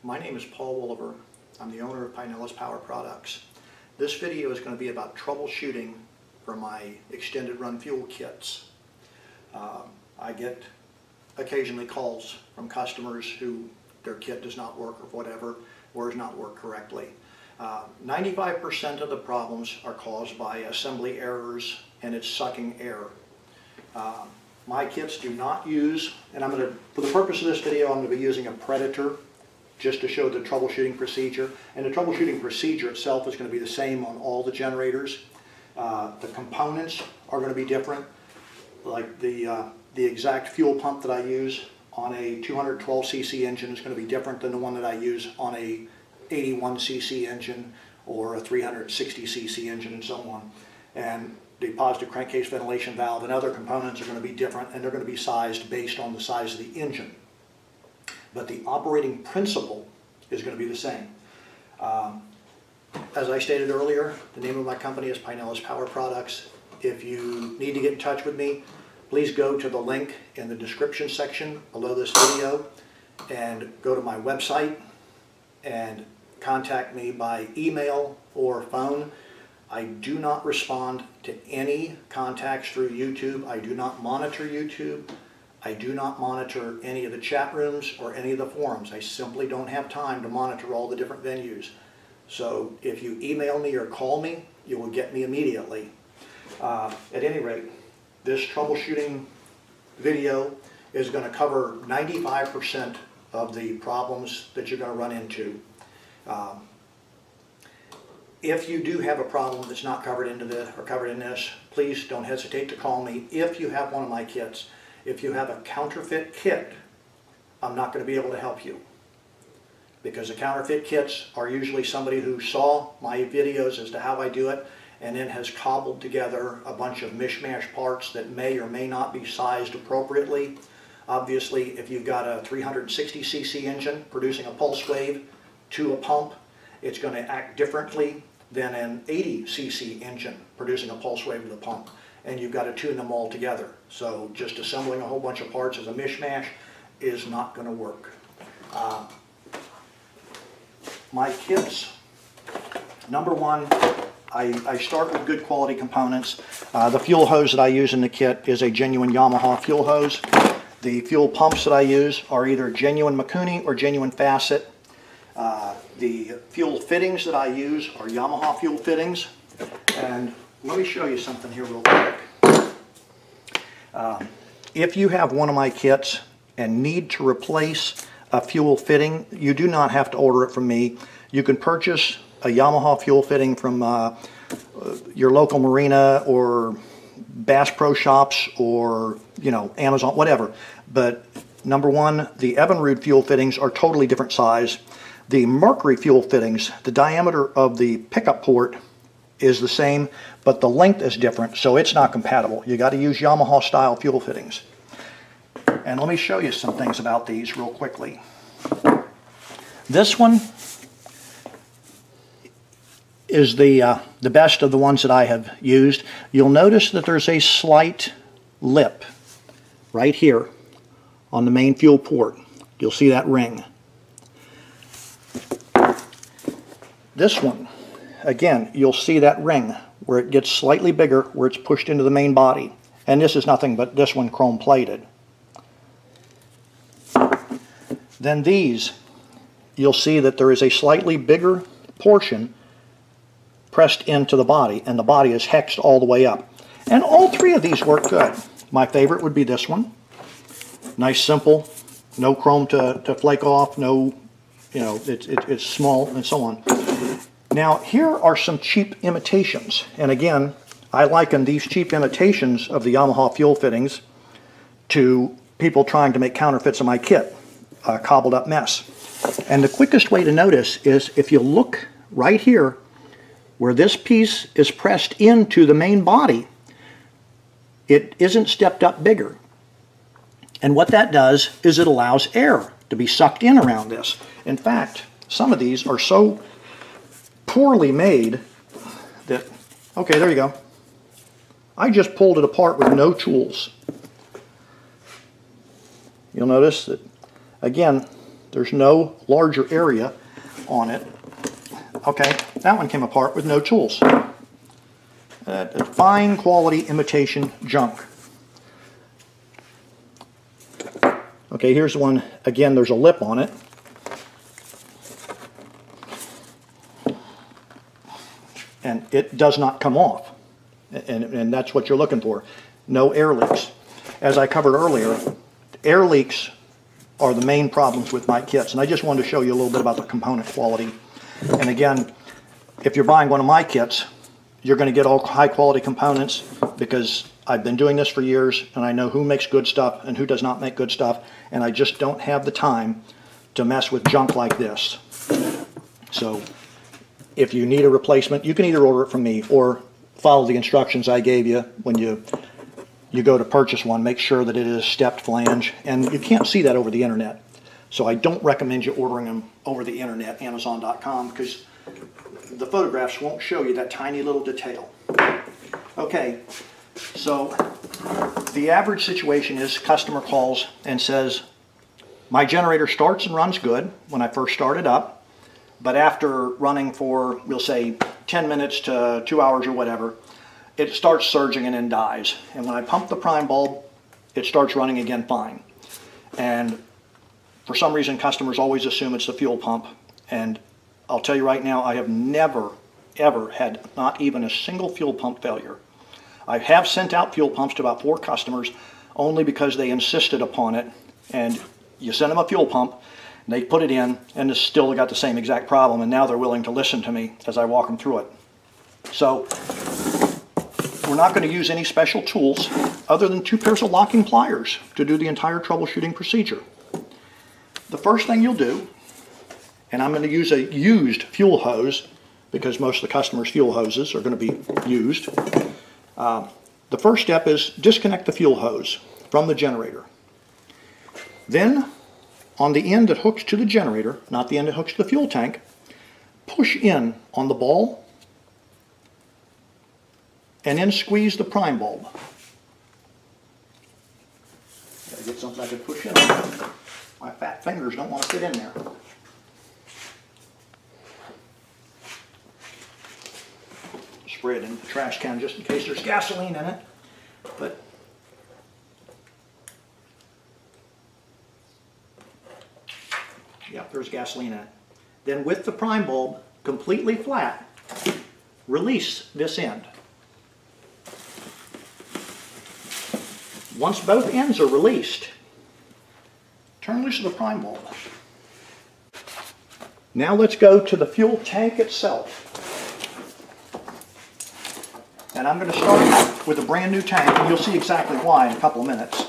My name is Paul Wolliver. I'm the owner of Pinellas Power Products. This video is going to be about troubleshooting for my extended run fuel kits. I get occasionally calls from customers who their kit does not work or whatever, or does not work correctly. 95% of the problems are caused by assembly errors and it's sucking air. My kits do not use, and for the purpose of this video, I'm going to be using a Predator just to show the troubleshooting procedure. And the troubleshooting procedure itself is going to be the same on all the generators. The components are going to be different. Like the exact fuel pump that I use on a 212cc engine is going to be different than the one that I use on a 81cc engine or a 360cc engine and so on. And the positive crankcase ventilation valve and other components are going to be different, and they're going to be sized based on the size of the engine. But the operating principle is going to be the same. As I stated earlier, the name of my company is Pinellas Power Products. If you need to get in touch with me, please go to the link in the description section below this video and go to my website and contact me by email or phone. I do not respond to any contacts through YouTube. I do not monitor YouTube. I do not monitor any of the chat rooms or any of the forums. I simply don't have time to monitor all the different venues. So if you email me or call me, you will get me immediately. At any rate, this troubleshooting video is going to cover 95% of the problems that you're going to run into. If you do have a problem that's not covered into this or covered in this, please don't hesitate to call me. If you have one of my kits, if you have a counterfeit kit, I'm not going to be able to help you, because the counterfeit kits are usually somebody who saw my videos as to how I do it and then has cobbled together a bunch of mishmash parts that may or may not be sized appropriately. Obviously, if you've got a 360cc engine producing a pulse wave to a pump, it's going to act differently than an 80cc engine producing a pulse wave to the pump. And you've got to tune them all together. So just assembling a whole bunch of parts as a mishmash is not going to work. My kits, number one, I start with good quality components. The fuel hose that I use in the kit is a genuine Yamaha fuel hose. The fuel pumps that I use are either genuine Mikuni or genuine Facet. The fuel fittings that I use are Yamaha fuel fittings. And let me show you something here real quick. If you have one of my kits and need to replace a fuel fitting, you do not have to order it from me. You can purchase a Yamaha fuel fitting from your local marina or Bass Pro Shops or, you know, Amazon, whatever. But number one, the Evinrude fuel fittings are totally different size. The Mercury fuel fittings, the diameter of the pickup port is the same, but the length is different, so it's not compatible. You got to use Yamaha style fuel fittings. And let me show you some things about these real quickly. This one is the best of the ones that I have used. You'll notice that there's a slight lip right here on the main fuel port. You'll see that ring. This one, again, you'll see that ring where it gets slightly bigger, where it's pushed into the main body. And this is nothing but this one chrome plated. Then these, you'll see that there is a slightly bigger portion pressed into the body, and the body is hexed all the way up. And all three of these work good. My favorite would be this one. Nice, simple, no chrome to flake off, no, you know, it's small and so on. Now, here are some cheap imitations. And again, I liken these cheap imitations of the Yamaha fuel fittings to people trying to make counterfeits of my kit, a cobbled up mess. And the quickest way to notice is if you look right here where this piece is pressed into the main body, it isn't stepped up bigger. And what that does is it allows air to be sucked in around this. In fact, some of these are so poorly made that, okay, there you go. I just pulled it apart with no tools. You'll notice that, again, There's no larger area on it. Okay, that one came apart with no tools. Fine quality imitation junk. Okay, here's one. Again, there's a lip on it. And it does not come off. And that's what you're looking for. No air leaks. As I covered earlier, air leaks are the main problems with my kits. And I just wanted to show you a little bit about the component quality. And again, if you're buying one of my kits, you're going to get all high quality components because I've been doing this for years and I know who makes good stuff and who does not make good stuff, and I just don't have the time to mess with junk like this. So if you need a replacement, you can either order it from me or follow the instructions I gave you when you go to purchase one. Make sure that it is stepped flange, and you can't see that over the internet. So I don't recommend you ordering them over the internet, Amazon.com, because the photographs won't show you that tiny little detail. Okay, so the average situation is customer calls and says, my generator starts and runs good when I first start it up, but after running for, we'll say, 10 minutes to 2 hours or whatever, it starts surging and then dies. And when I pump the prime bulb, it starts running again fine. And for some reason, customers always assume it's the fuel pump. And I'll tell you right now, I have never, ever had not even a single fuel pump failure. I have sent out fuel pumps to about 4 customers only because they insisted upon it. And you send them a fuel pump, and they put it in, and it's still got the same exact problem. And now they're willing to listen to me as I walk them through it. So we're not going to use any special tools other than 2 pairs of locking pliers to do the entire troubleshooting procedure. The first thing you'll do, and I'm going to use a used fuel hose because most of the customers' fuel hoses are going to be used. The first step is disconnect the fuel hose from the generator. Then, on the end that hooks to the generator, not the end that hooks to the fuel tank, push in on the ball and then squeeze the prime bulb. Gotta get something I can push in on. My fat fingers don't want to fit in there. Spray it in the trash can just in case there's gasoline in it. But yeah, there's gasoline in it. Then with the prime bulb completely flat, release this end. Once both ends are released, turn loose the prime bulb. Now let's go to the fuel tank itself. And I'm going to start with a brand new tank, and you'll see exactly why in a couple of minutes.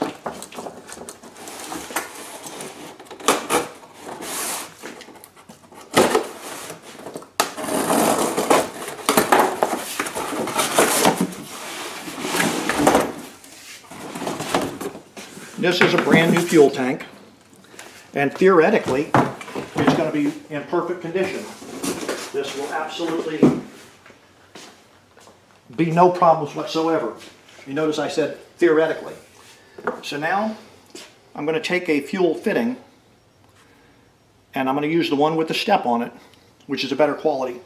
This is a brand new fuel tank, and theoretically it's going to be in perfect condition. This will absolutely be no problems whatsoever. You notice I said theoretically. So now I'm going to take a fuel fitting and I'm going to use the one with the step on it, which is a better quality.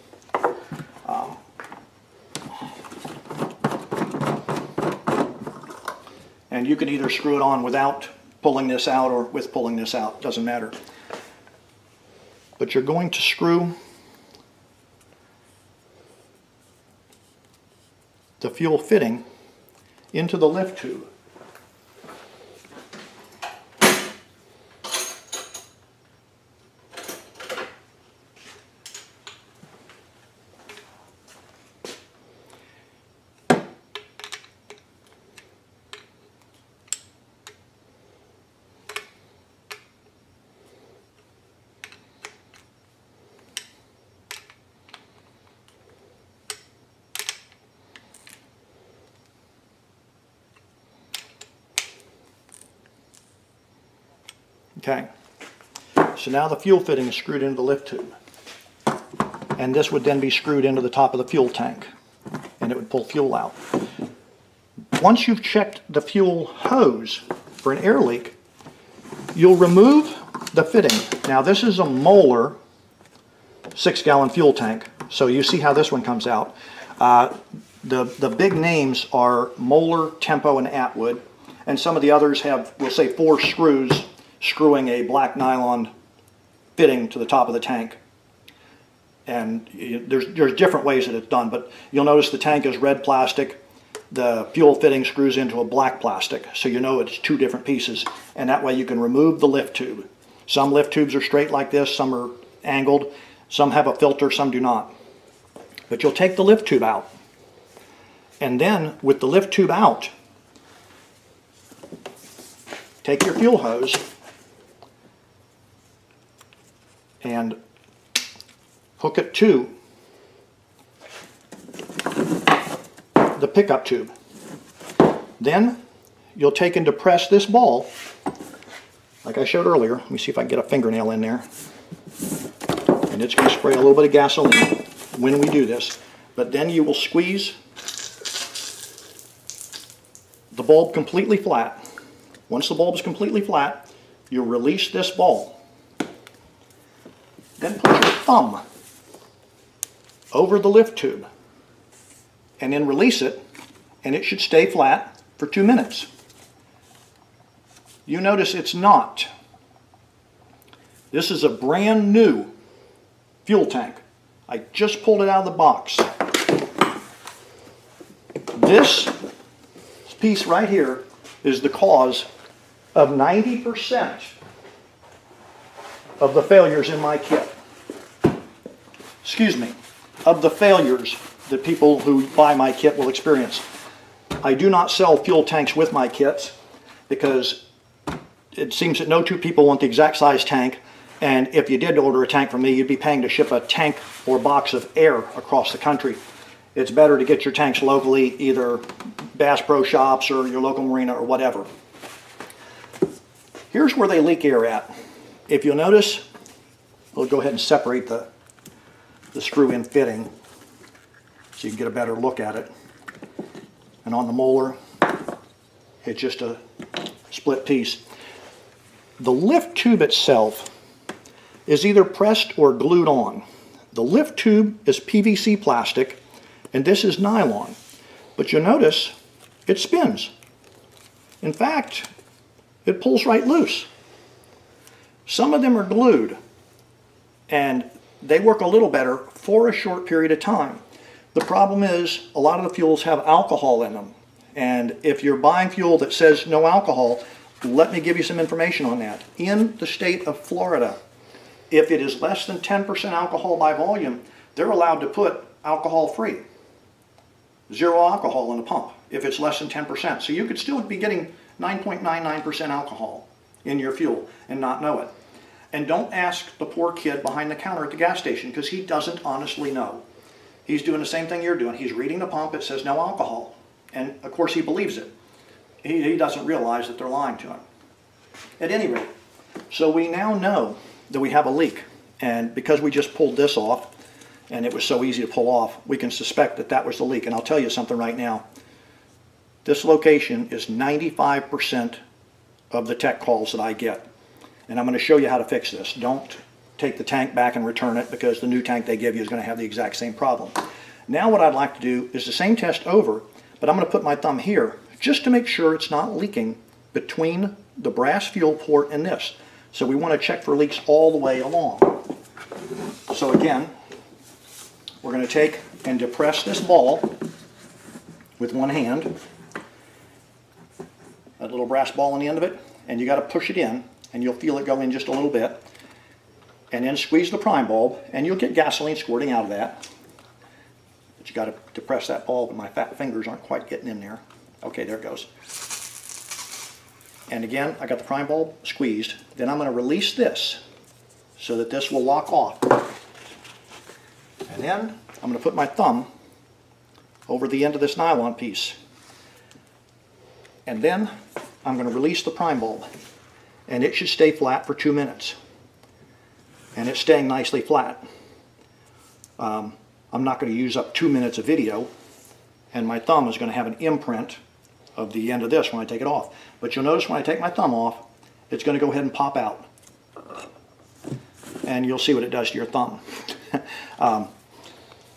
And you can either screw it on without pulling this out or with pulling this out, doesn't matter. But you're going to screw the fuel fitting into the lift tube. Okay, so now the fuel fitting is screwed into the lift tube, and this would then be screwed into the top of the fuel tank, and it would pull fuel out. Once you've checked the fuel hose for an air leak, you'll remove the fitting. Now this is a Moeller 6-gallon fuel tank, so you see how this one comes out. The big names are Moeller, Tempo, and Atwood, and some of the others have, we'll say, 4 screws screwing a black nylon fitting to the top of the tank. And there's different ways that it's done, but you'll notice the tank is red plastic. The fuel fitting screws into a black plastic, so you know it's 2 different pieces, and that way you can remove the lift tube. Some lift tubes are straight like this, some are angled, some have a filter, some do not. But you'll take the lift tube out, and then with the lift tube out, take your fuel hose and hook it to the pickup tube. Then you'll take and depress this ball like I showed earlier. Let me see if I can get a fingernail in there. And it's going to spray a little bit of gasoline when we do this. But then you will squeeze the bulb completely flat. Once the bulb is completely flat, you'll release this ball. Then put your thumb over the lift tube and then release it, and it should stay flat for 2 minutes. You notice it's not. This is a brand new fuel tank. I just pulled it out of the box. This piece right here is the cause of 90% of the failures in my kit. Excuse me, of the failures that people who buy my kit will experience. I do not sell fuel tanks with my kits because it seems that no 2 people want the exact size tank, and if you did order a tank from me, you'd be paying to ship a tank or box of air across the country. It's better to get your tanks locally, either Bass Pro Shops or your local marina or whatever. Here's where they leak air at. If you'll notice, we'll go ahead and separate the screw-in fitting so you can get a better look at it. And on the Moeller, it's just a split piece. The lift tube itself is either pressed or glued on. The lift tube is PVC plastic, and this is nylon. But you'll notice it spins. In fact, it pulls right loose. Some of them are glued, and they work a little better for a short period of time. The problem is a lot of the fuels have alcohol in them, and if you're buying fuel that says no alcohol, let me give you some information on that. In the state of Florida, if it is less than 10% alcohol by volume, they're allowed to put alcohol-free. 0 alcohol in the pump if it's less than 10%. So you could still be getting 9.99% alcohol in your fuel and not know it. And don't ask the poor kid behind the counter at the gas station, because he doesn't honestly know. He's doing the same thing you're doing. He's reading the pump, it says no alcohol. And of course he believes it. He doesn't realize that they're lying to him. At any rate, so we now know that we have a leak. And because we just pulled this off, and it was so easy to pull off, we can suspect that that was the leak. And I'll tell you something right now. This location is 95% of the tech calls that I get. And I'm going to show you how to fix this. Don't take the tank back and return it, because the new tank they give you is going to have the exact same problem. Now what I'd like to do is the same test over, but I'm going to put my thumb here just to make sure it's not leaking between the brass fuel port and this. So we want to check for leaks all the way along. So again, we're going to take and depress this ball with one hand, that little brass ball on the end of it, and you got to push it in, and you'll feel it go in just a little bit, and then squeeze the prime bulb, and you'll get gasoline squirting out of that. But you got to depress that bulb, and my fat fingers aren't quite getting in there. Okay, there it goes. And again, I got the prime bulb squeezed. Then I'm going to release this so that this will lock off. And then I'm going to put my thumb over the end of this nylon piece. And then I'm going to release the prime bulb. And it should stay flat for 2 minutes. And it's staying nicely flat. I'm not going to use up 2 minutes of video. And my thumb is going to have an imprint of the end of this when I take it off. But you'll notice when I take my thumb off, it's going to go ahead and pop out. and you'll see what it does to your thumb.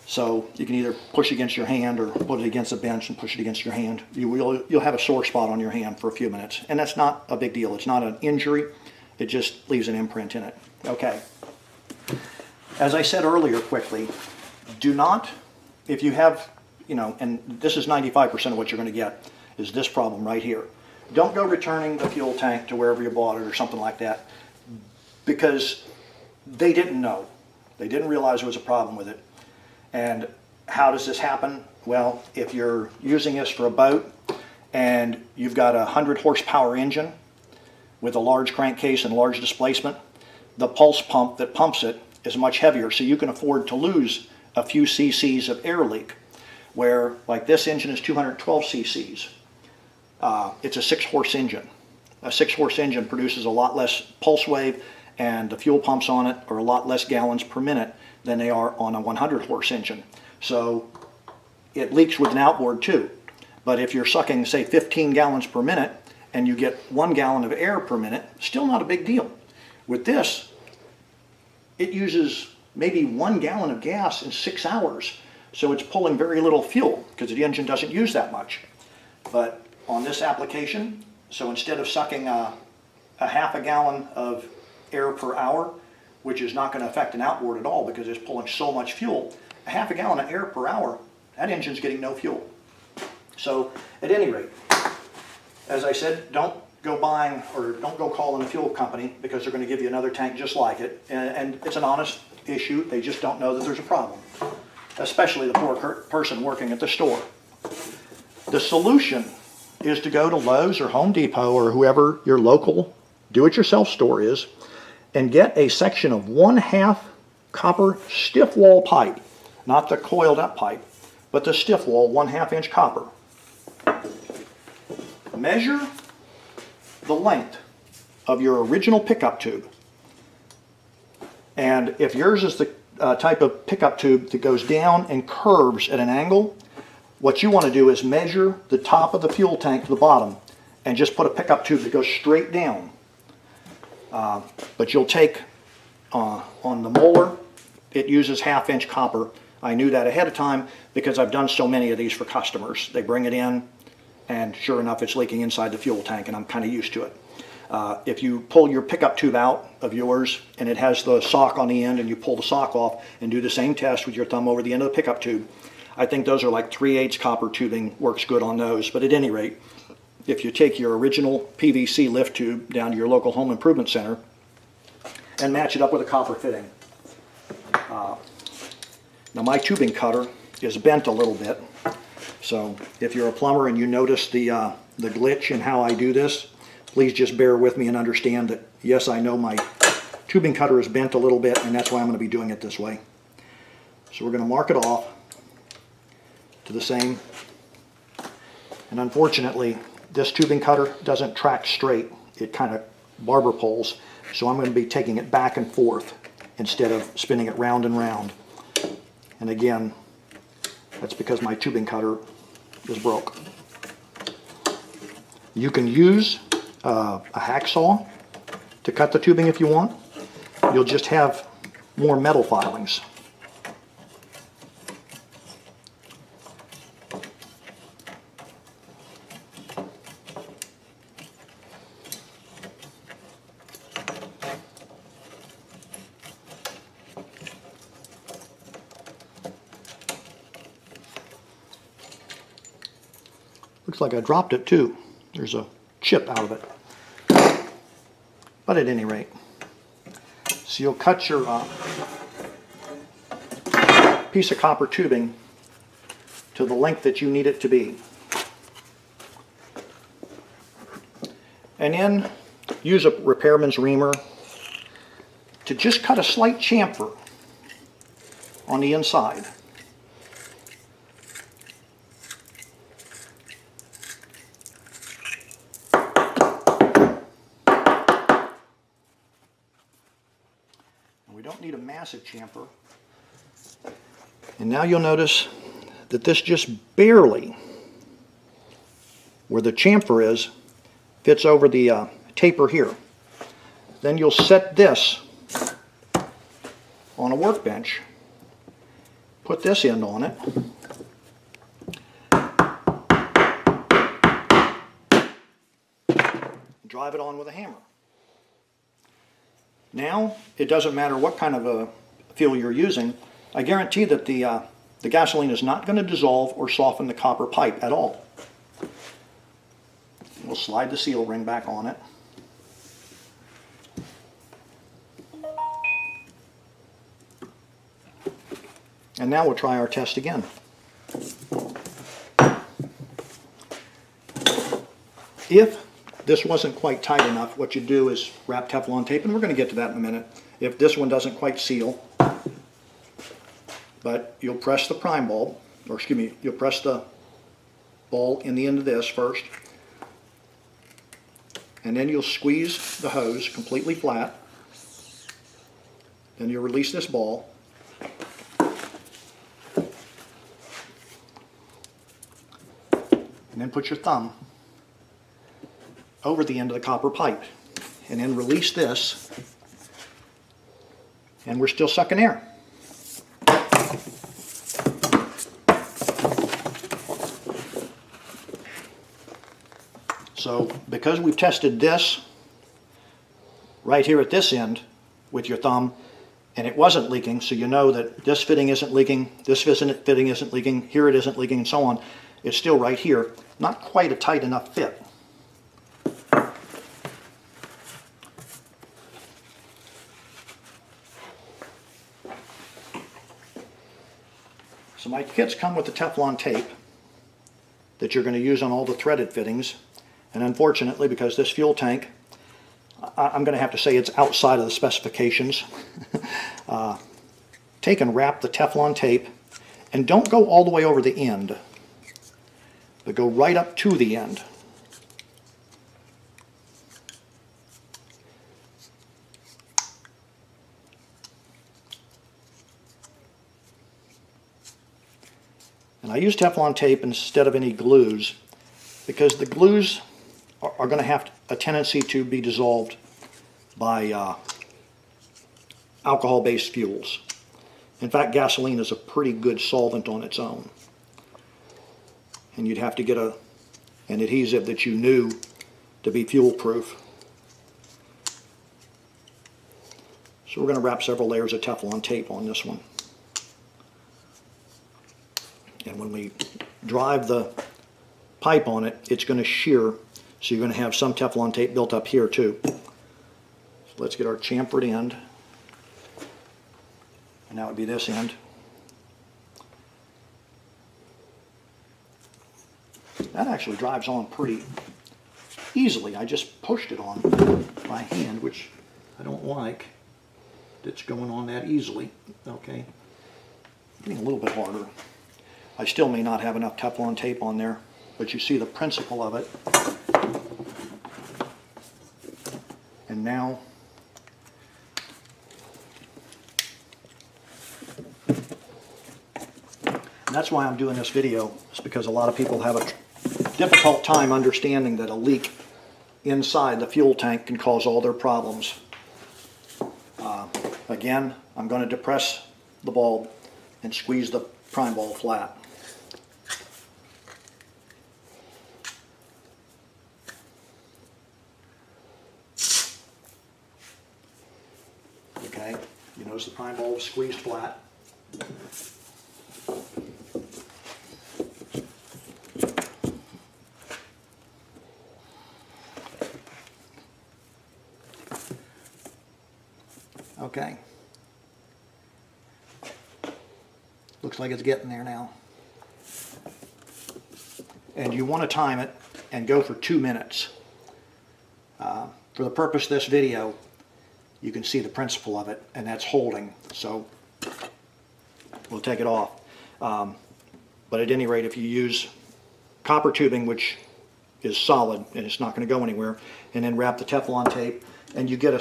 So you can either push against your hand or put it against a bench and push it against your hand. You'll have a sore spot on your hand for a few minutes, and that's not a big deal. It's not an injury. It just leaves an imprint in it. Okay. As I said earlier quickly, do not, if you have, and this is 95% of what you're going to get, is this problem right here. Don't go returning the fuel tank to wherever you bought it or something like that, because they didn't know. They didn't realize there was a problem with it. And how does this happen? Well, if you're using this for a boat and you've got a 100 horsepower engine with a large crankcase and large displacement, the pulse pump that pumps it is much heavier, so you can afford to lose a few cc's of air leak, where like this engine is 212 cc's. It's a 6-horse engine. A 6-horse engine produces a lot less pulse wave, and the fuel pumps on it are a lot less gallons per minute than they are on a 100-horse engine. So it leaks with an outboard too. But if you're sucking, say, 15 gallons per minute and you get 1 gallon of air per minute, still not a big deal. With this, it uses maybe 1 gallon of gas in 6 hours. So it's pulling very little fuel because the engine doesn't use that much. But on this application, so instead of sucking a half a gallon of air per hour, which is not going to affect an outboard at all because it's pulling so much fuel, a half a gallon of air per hour, that engine's getting no fuel. So at any rate, as I said, don't go buying or don't go calling a fuel company because they're going to give you another tank just like it. And it's an honest issue. They just don't know that there's a problem, especially the poor person working at the store. The solution is to go to Lowe's or Home Depot or whoever your local do-it-yourself store is and get a section of 1/2 copper stiff wall pipe, not the coiled up pipe, but the stiff wall 1/2 inch copper. Measure the length of your original pickup tube. And if yours is the type of pickup tube that goes down and curves at an angle, what you want to do is measure the top of the fuel tank to the bottom and just put a pickup tube that goes straight down. But you'll take, on the molar, it uses 1/2 inch copper. I knew that ahead of time because I've done so many of these for customers. They bring it in and sure enough it's leaking inside the fuel tank, and I'm kind of used to it. If you pull your pickup tube out of yours and it has the sock on the end and you pull the sock off and do the same test with your thumb over the end of the pickup tube, I think those are like 3/8 copper tubing, works good on those. But at any rate, if you take your original PVC lift tube down to your local home improvement center and match it up with a copper fitting. Now my tubing cutter is bent a little bit, so if you're a plumber and you notice the glitch in how I do this, please just bear with me and understand that yes, I know my tubing cutter is bent a little bit, and that's why I'm going to be doing it this way. So we're going to mark it off to the same, and unfortunately this tubing cutter doesn't track straight. It kind of barber poles, so I'm going to be taking it back and forth instead of spinning it round and round. And again, that's because my tubing cutter is broke. You can use a hacksaw to cut the tubing if you want. You'll just have more metal filings. Looks like I dropped it too. There's a chip out of it. But at any rate, so you'll cut your piece of copper tubing to the length that you need it to be. And then use a repairman's reamer to just cut a slight chamfer on the inside. We don't need a massive chamfer. And now you'll notice that this just barely, where the chamfer is, fits over the taper here. Then you'll set this on a workbench, put this end on it, drive it on with a hammer. Now, it doesn't matter what kind of a fuel you're using, I guarantee that the gasoline is not going to dissolve or soften the copper pipe at all. We'll slide the seal ring back on it. And now we'll try our test again. If this wasn't quite tight enough, what you do is wrap Teflon tape, and we're going to get to that in a minute. If this one doesn't quite seal, but you'll press the prime bulb, or excuse me, you'll press the ball in the end of this first, and then you'll squeeze the hose completely flat. Then you'll release this ball, and then put your thumb over the end of the copper pipe, and then release this, and we're still sucking air. So because we've tested this right here at this end with your thumb, and it wasn't leaking, so you know that this fitting isn't leaking, this fitting isn't leaking, here it isn't leaking, and so on, it's still right here. Not quite a tight enough fit. So my kits come with the Teflon tape that you're going to use on all the threaded fittings, and unfortunately, because this fuel tank, I'm going to have to say it's outside of the specifications. Take and wrap the Teflon tape, and don't go all the way over the end, but go right up to the end. And I use Teflon tape instead of any glues because the glues are going to have a tendency to be dissolved by alcohol-based fuels. In fact, gasoline is a pretty good solvent on its own. And you'd have to get an adhesive that you knew to be fuel-proof. So we're going to wrap several layers of Teflon tape on this one. And when we drive the pipe on it, it's going to shear, so you're going to have some Teflon tape built up here too. So let's get our chamfered end, and that would be this end. That actually drives on pretty easily. I just pushed it on my hand, which I don't like. It's going on that easily. Okay, getting a little bit harder. I still may not have enough Teflon tape on there, but you see the principle of it. And now, and that's why I'm doing this video, is because a lot of people have a difficult time understanding that a leak inside the fuel tank can cause all their problems. Again, I'm going to depress the bulb and squeeze the prime ball flat. Okay, you notice the prime ball is squeezed flat. Okay. Looks like it's getting there now. And you want to time it and go for 2 minutes. For the purpose of this video, you can see the principle of it, and that's holding. So we'll take it off. But at any rate, if you use copper tubing, which is solid and it's not going to go anywhere, and then wrap the Teflon tape, and you get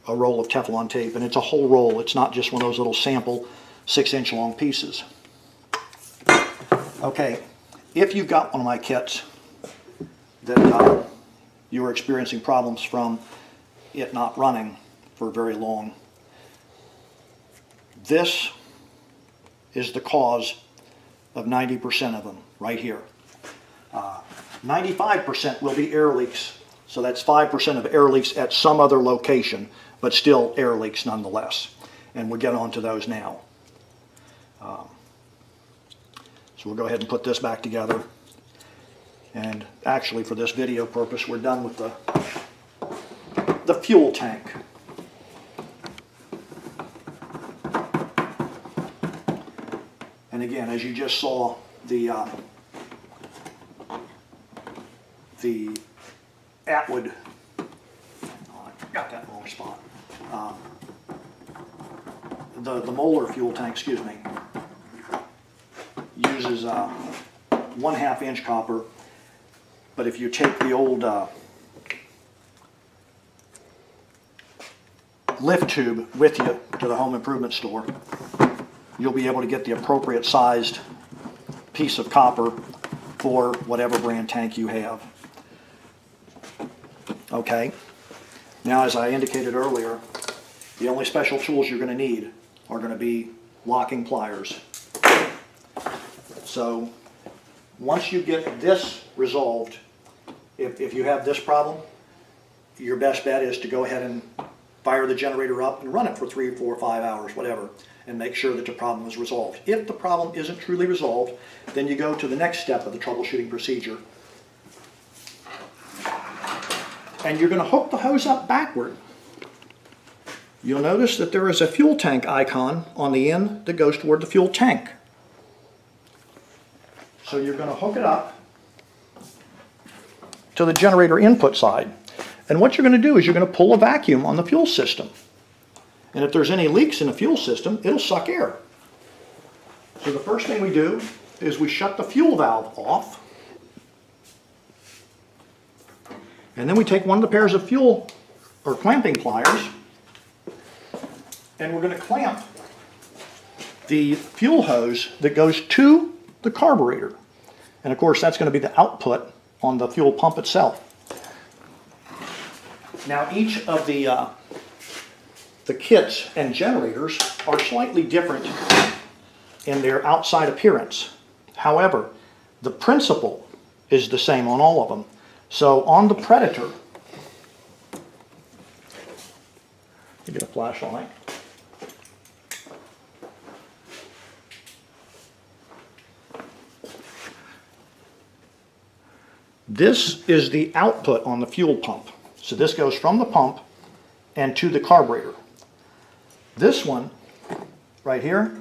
a roll of Teflon tape, and it's a whole roll. It's not just one of those little sample 6-inch long pieces. Okay, if you've got one of my kits that you were experiencing problems from it not running for very long, This is the cause of 90% of them, right here. 95% will be air leaks. So that's 5% of air leaks at some other location, but still air leaks nonetheless. And we'll get on to those now. So we'll go ahead and put this back together. And actually, for this video purpose, we're done with the fuel tank. And again, as you just saw, the Atwood, oh, I got that wrong spot. The Moeller fuel tank, excuse me, uses 1/2 inch copper. But if you take the old lift tube with you to the home improvement store, you'll be able to get the appropriate sized piece of copper for whatever brand tank you have. Okay, now as I indicated earlier, the only special tools you're going to need are going to be locking pliers. So once you get this resolved, if you have this problem, your best bet is to go ahead and fire the generator up and run it for 3, 4, 5 hours, whatever, and make sure that the problem is resolved. If the problem isn't truly resolved, then you go to the next step of the troubleshooting procedure. And you're going to hook the hose up backward. You'll notice that there is a fuel tank icon on the end that goes toward the fuel tank. So you're going to hook it up to the generator input side. And what you're going to do is you're going to pull a vacuum on the fuel system. And if there's any leaks in the fuel system, it'll suck air. So the first thing we do is we shut the fuel valve off. And then we take one of the pairs of fuel or clamping pliers, and we're going to clamp the fuel hose that goes to the carburetor. And of course, that's going to be the output on the fuel pump itself. Now, each of the kits and generators are slightly different in their outside appearance. However, the principle is the same on all of them. So on the Predator, you get a flashlight. This is the output on the fuel pump. So this goes from the pump and to the carburetor. This one right here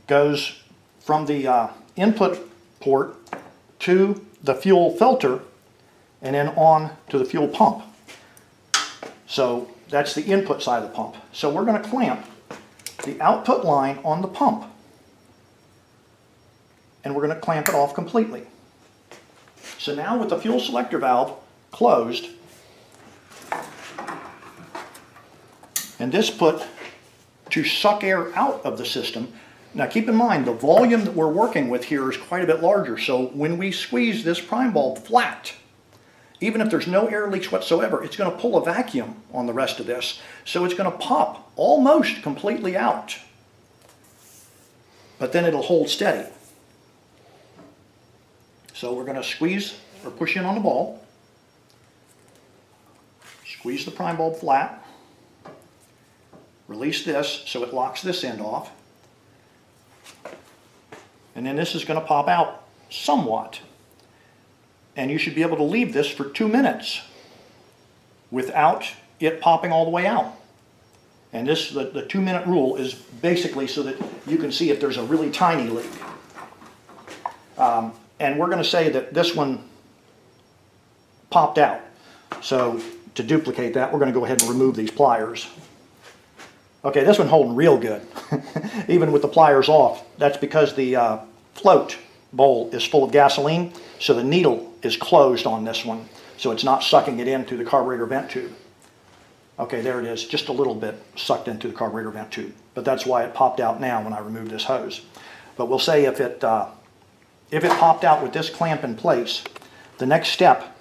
goes from the input port to the fuel filter and then on to the fuel pump. So that's the input side of the pump. So we're going to clamp the output line on the pump, and we're going to clamp it off completely. So now with the fuel selector valve closed, and this put to suck air out of the system. Now keep in mind, the volume that we're working with here is quite a bit larger, so when we squeeze this prime bulb flat, even if there's no air leaks whatsoever, it's going to pull a vacuum on the rest of this. So it's going to pop almost completely out. But then it'll hold steady. So we're going to squeeze or push in on the ball. Squeeze the prime bulb flat. Release this so it locks this end off. And then this is going to pop out somewhat. And you should be able to leave this for 2 minutes without it popping all the way out. And this, the 2-minute rule is basically so that you can see if there's a really tiny leak. And we're going to say that this one popped out. So to duplicate that, we're going to go ahead and remove these pliers. Okay, this one's holding real good, even with the pliers off. That's because the float bowl is full of gasoline, so the needle is closed on this one, so it's not sucking it in through the carburetor vent tube. Okay, there it is, just a little bit sucked into the carburetor vent tube, but that's why it popped out now when I removed this hose. But we'll say if it popped out with this clamp in place, the next step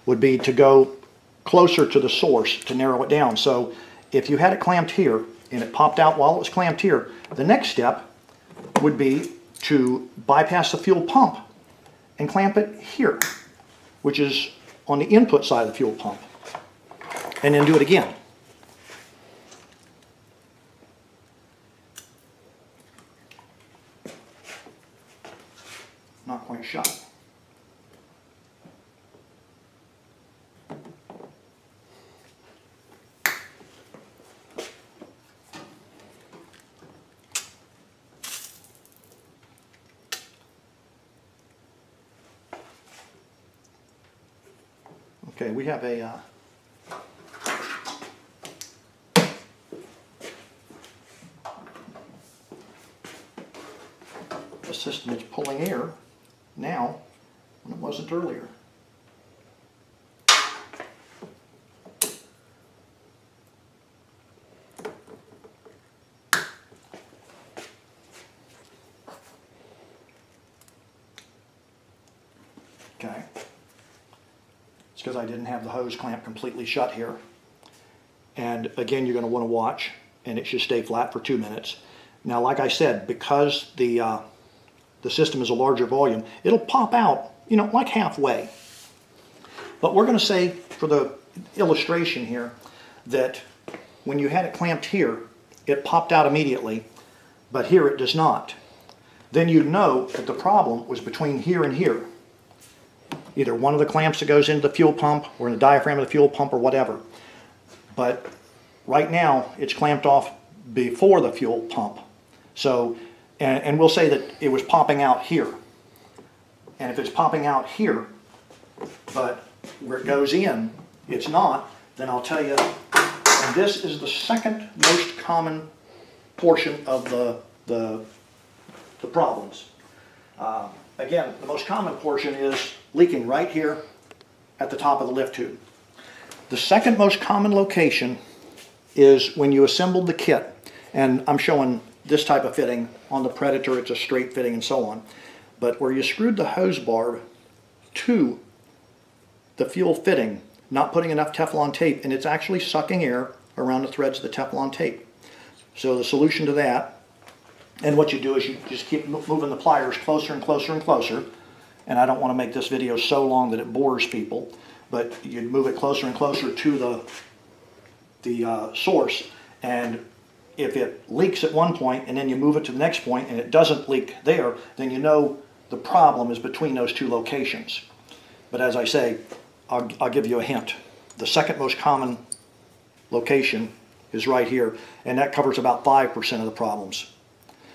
would be to go closer to the source to narrow it down. So if you had it clamped here, and it popped out while it was clamped here, the next step would be to bypass the fuel pump and clamp it here, which is on the input side of the fuel pump, and then do it again. Not quite shut. Okay, we have a system that's pulling air now when it wasn't earlier. Okay. It's because I didn't have the hose clamp completely shut here. And again, you're going to want to watch, and it should stay flat for 2 minutes. Now, like I said, because the system is a larger volume, it'll pop out, you know, like halfway. But we're going to say, for the illustration here, that when you had it clamped here, it popped out immediately, but here it does not. Then you'd know that the problem was between here and here. Either one of the clamps that goes into the fuel pump or in the diaphragm of the fuel pump or whatever. But right now it's clamped off before the fuel pump. So, and we'll say that it was popping out here. And if it's popping out here, but where it goes in, it's not, then I'll tell you, and this is the second most common portion of the problems. Again, the most common portion is leaking right here at the top of the lift tube. The second most common location is when you assembled the kit, and I'm showing this type of fitting. On the Predator, it's a straight fitting and so on. But where you screwed the hose barb to the fuel fitting, not putting enough Teflon tape, and it's actually sucking air around the threads of the Teflon tape. So the solution to that, and what you do is you just keep moving the pliers closer and closer and closer. And I don't want to make this video so long that it bores people, but you move it closer and closer to the source. And if it leaks at one point and then you move it to the next point and it doesn't leak there, then you know the problem is between those two locations. But as I say, I'll give you a hint. The second most common location is right here, and that covers about 5% of the problems.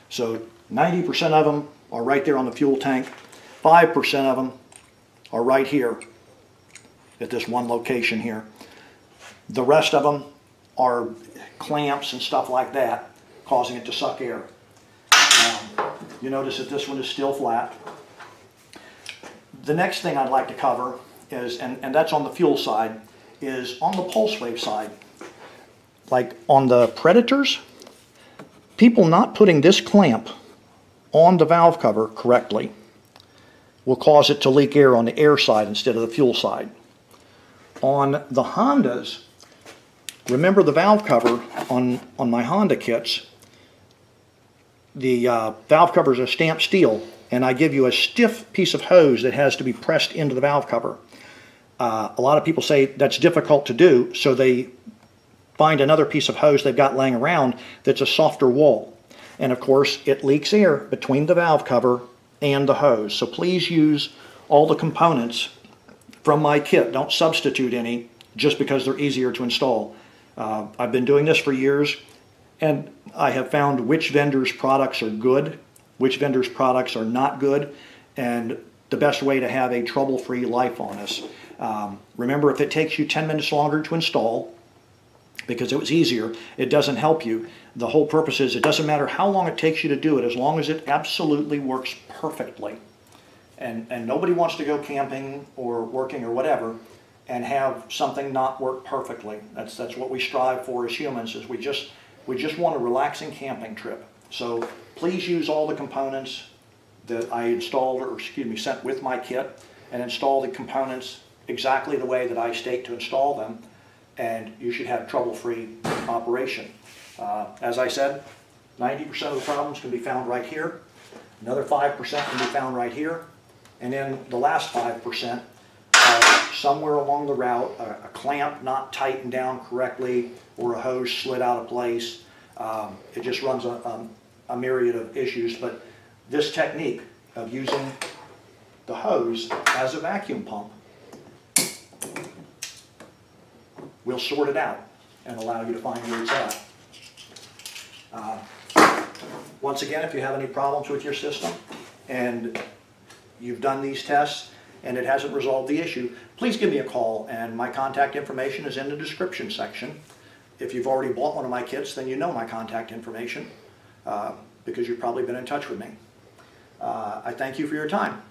So 90% of them are right there on the fuel tank. 5% of them are right here at this one location here. The rest of them are clamps and stuff like that, causing it to suck air. You notice that this one is still flat. The next thing I'd like to cover is, and that's on the fuel side, is on the pulse wave side. Like on the Predators, people not putting this clamp on the valve cover correctly will cause it to leak air on the air side instead of the fuel side. On the Hondas, remember the valve cover on my Honda kits, the valve covers are stamped steel, and I give you a stiff piece of hose that has to be pressed into the valve cover. A lot of people say that's difficult to do, so they find another piece of hose they've got laying around that's a softer wall. And of course, it leaks air between the valve cover and the hose. So please use all the components from my kit. Don't substitute any just because they're easier to install. I've been doing this for years, and I have found which vendors' products are good, which vendors' products are not good, and the best way to have a trouble-free life on this. Remember, if it takes you 10 minutes longer to install, because it was easier, it doesn't help you. The whole purpose is it doesn't matter how long it takes you to do it, as long as it absolutely works perfectly. And nobody wants to go camping or working or whatever and have something not work perfectly. That's what we strive for as humans, is we just want a relaxing camping trip. So please use all the components that I installed, or excuse me, sent with my kit, and install the components exactly the way that I state to install them, and you should have trouble-free operation. As I said, 90% of the problems can be found right here. Another 5% can be found right here. And then the last 5%, somewhere along the route, a clamp not tightened down correctly or a hose slid out of place. It just runs a myriad of issues. But this technique of using the hose as a vacuum pump will sort it out and allow you to find where it's at. Once again, if you have any problems with your system and you've done these tests and it hasn't resolved the issue, please give me a call, and my contact information is in the description section. If you've already bought one of my kits, then you know my contact information because you've probably been in touch with me. I thank you for your time.